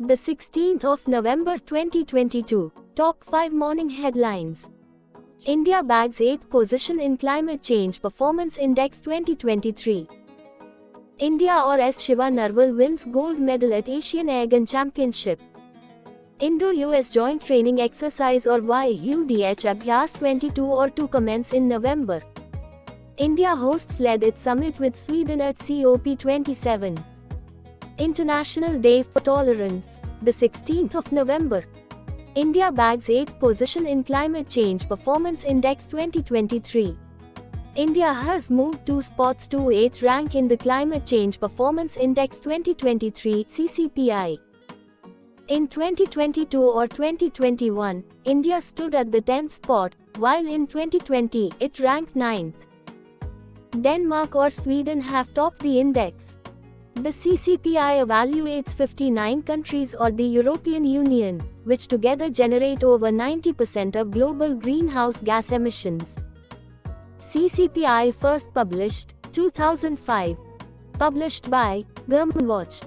The 16th of November 2022. Top 5 morning headlines. India bags 8th position in Climate Change Performance Index 2023. India or S. Shiva Narwal wins gold medal at Asian Airgun Championship. Indo-US Joint Training Exercise or YUDH Abhyas 22 or 2 commence in November. India hosts led its summit with Sweden at COP27. International Day for Tolerance. The 16th of November. India bags 8th position in Climate Change Performance Index 2023. India has moved 2 spots to 8th rank in the Climate Change Performance Index 2023 (CCPI). In 2022 or 2021, India stood at the 10th spot, while in 2020 it ranked 9th. Denmark or Sweden have topped the index. The CCPI evaluates 59 countries or the European Union, which together generate over 90% of global greenhouse gas emissions. CCPI first published, 2005. Published by Germanwatch.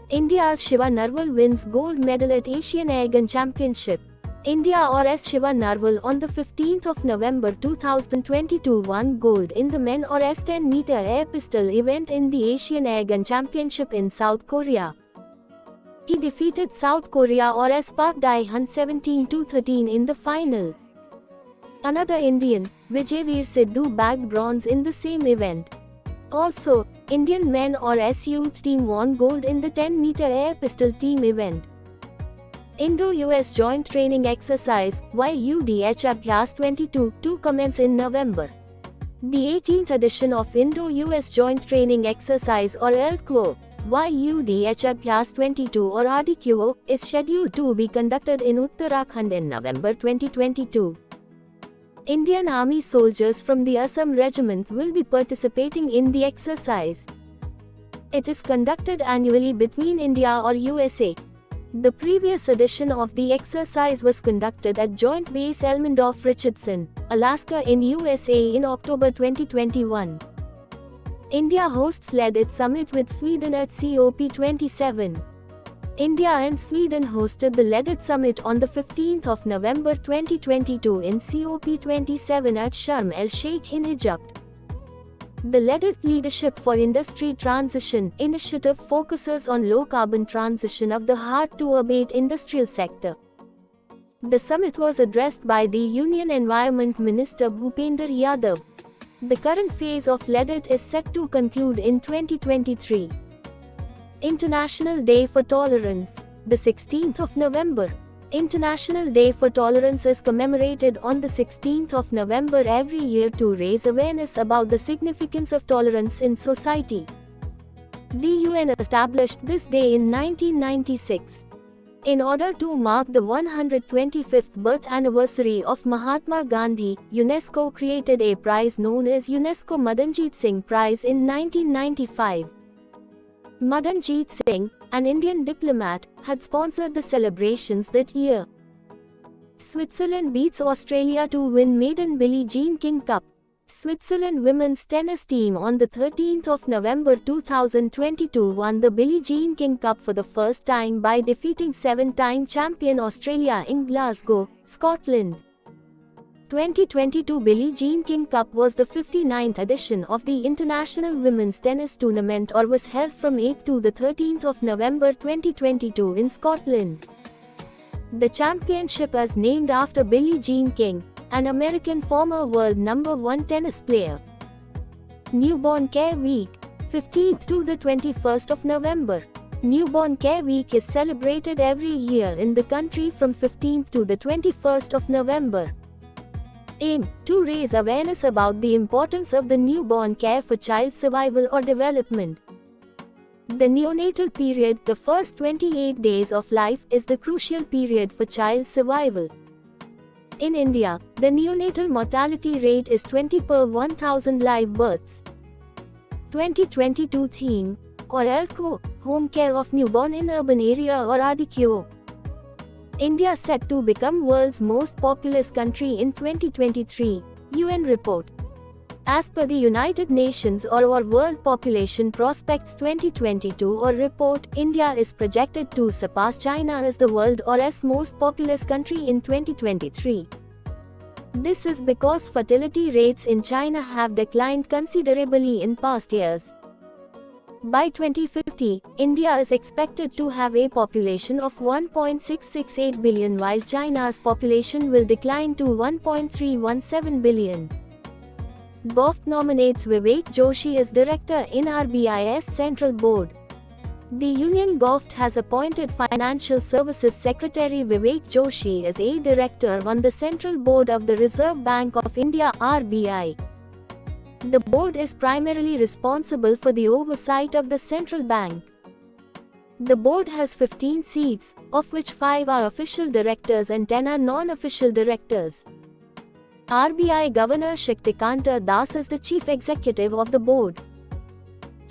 India's Shiva Narwal wins gold medal at Asian Airgun Championship. India or S. Shiva Narwal on the 15th of November 2022 won gold in the men or S 10-meter air pistol event in the Asian Airgun Championship in South Korea. He defeated South Korea or S. Park Dae-hun 17-13 in the final. Another Indian, Vijayveer Sidhu bagged bronze in the same event. Also, Indian men or S youth team won gold in the 10-meter air pistol team event. Indo-US Joint Training Exercise YUDH Abhyas 22 to commence in November. The 18th edition of Indo-US Joint Training Exercise or ILCO YUDH Abhyas 22 or RDQO is scheduled to be conducted in Uttarakhand in November 2022. Indian Army soldiers from the Assam Regiment will be participating in the exercise. It is conducted annually between India or USA. The previous edition of the exercise was conducted at Joint Base Elmendorf-Richardson, Alaska in USA in October 2021. India hosts led its summit with Sweden at COP27. India and Sweden hosted the Leaded Summit on the 15th of November 2022 in COP27 at Sharm el-Sheikh in Egypt. The Leaded Leadership for Industry Transition initiative focuses on low-carbon transition of the hard-to-abate industrial sector. The summit was addressed by the Union Environment Minister Bhupender Yadav. The current phase of Leaded is set to conclude in 2023. International Day for Tolerance. The 16th of November. International Day for Tolerance is commemorated on the 16th of November every year to raise awareness about the significance of tolerance in society. The UN established this day in 1996. In order to mark the 125th birth anniversary of Mahatma Gandhi, UNESCO created a prize known as UNESCO Madanjit Singh Prize in 1995. Madanjit Singh, an Indian diplomat, had sponsored the celebrations that year. Switzerland beats Australia to win maiden Billie Jean King Cup. Switzerland women's tennis team on the 13th of November 2022 won the Billie Jean King Cup for the first time by defeating 7-time champion Australia in Glasgow, Scotland. 2022 Billie Jean King Cup was the 59th edition of the International Women's Tennis Tournament or was held from 8th to the 13th of November 2022 in Scotland. The championship is named after Billie Jean King, an American former world number 1 tennis player. Newborn Care Week, 15th to the 21st of November. Newborn Care Week is celebrated every year in the country from 15th to the 21st of November. Aim to raise awareness about the importance of the newborn care for child survival or development. The neonatal period, the first 28 days of life, is the crucial period for child survival. In India, the neonatal mortality rate is 20 per 1,000 live births. 2022 theme, or ILCO, Home Care of Newborn in Urban Area or RDQO. India set to become world's most populous country in 2023, UN report. As per the United Nations or World Population Prospects 2022 or report, India is projected to surpass China as the world's most populous country in 2023. This is because fertility rates in China have declined considerably in past years. By 2050, India is expected to have a population of 1.668 billion while China's population will decline to 1.317 billion. BOFT nominates Vivek Joshi as director in RBI's Central Board. The Union BOFT has appointed Financial Services Secretary Vivek Joshi as a director on the Central Board of the Reserve Bank of India (RBI). The board is primarily responsible for the oversight of the central bank. The board has 15 seats, of which 5 are official directors and 10 are non-official directors. RBI Governor Shaktikanta Das is the chief executive of the board.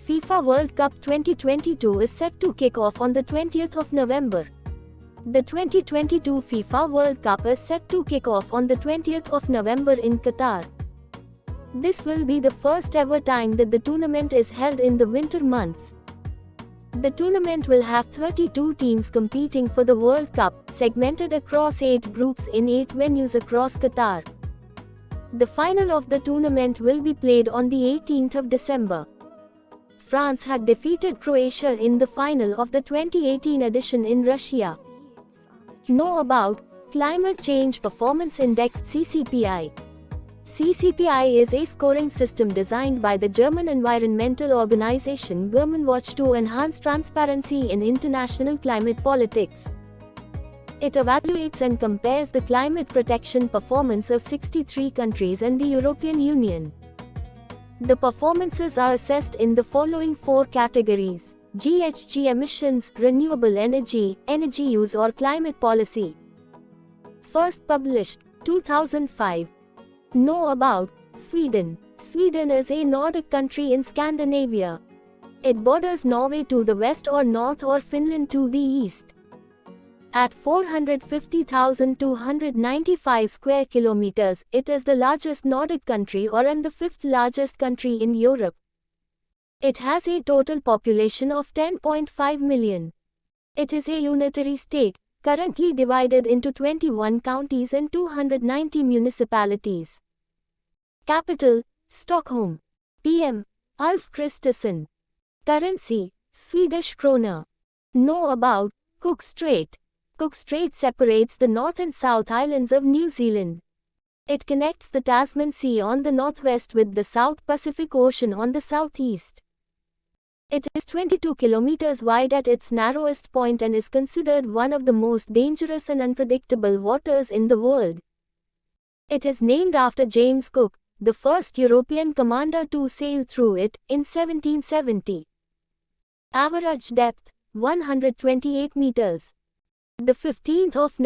FIFA World Cup 2022 is set to kick off on the 20th of November. The 2022 FIFA World Cup is set to kick off on the 20th of November in Qatar. This will be the first ever time that the tournament is held in the winter months. The tournament will have 32 teams competing for the World Cup, segmented across 8 groups in 8 venues across Qatar. The final of the tournament will be played on the 18th of December. France had defeated Croatia in the final of the 2018 edition in Russia. Know about Climate Change Performance Index (CCPI). CCPI is a scoring system designed by the German environmental organization Germanwatch to enhance transparency in international climate politics. It evaluates and compares the climate protection performance of 63 countries and the European Union. The performances are assessed in the following 4 categories: GHG emissions, renewable energy, energy use or climate policy. First published, 2005. Know about Sweden. Sweden is a Nordic country in Scandinavia. It borders Norway to the west or north or Finland to the east. At 450,295 square kilometers, it is the largest Nordic country and the 5th largest country in Europe. It has a total population of 10.5 million. It is a unitary state, currently divided into 21 counties and 290 municipalities. Capital, Stockholm. PM, Ulf Kristersson. Currency, Swedish krona. Know about Cook Strait. Cook Strait separates the North and South Islands of New Zealand. It connects the Tasman Sea on the northwest with the South Pacific Ocean on the southeast. It is 22 kilometers wide at its narrowest point and is considered one of the most dangerous and unpredictable waters in the world. It is named after James Cook, the first European commander to sail through it, in 1770. Average depth, 128 meters. The 15th of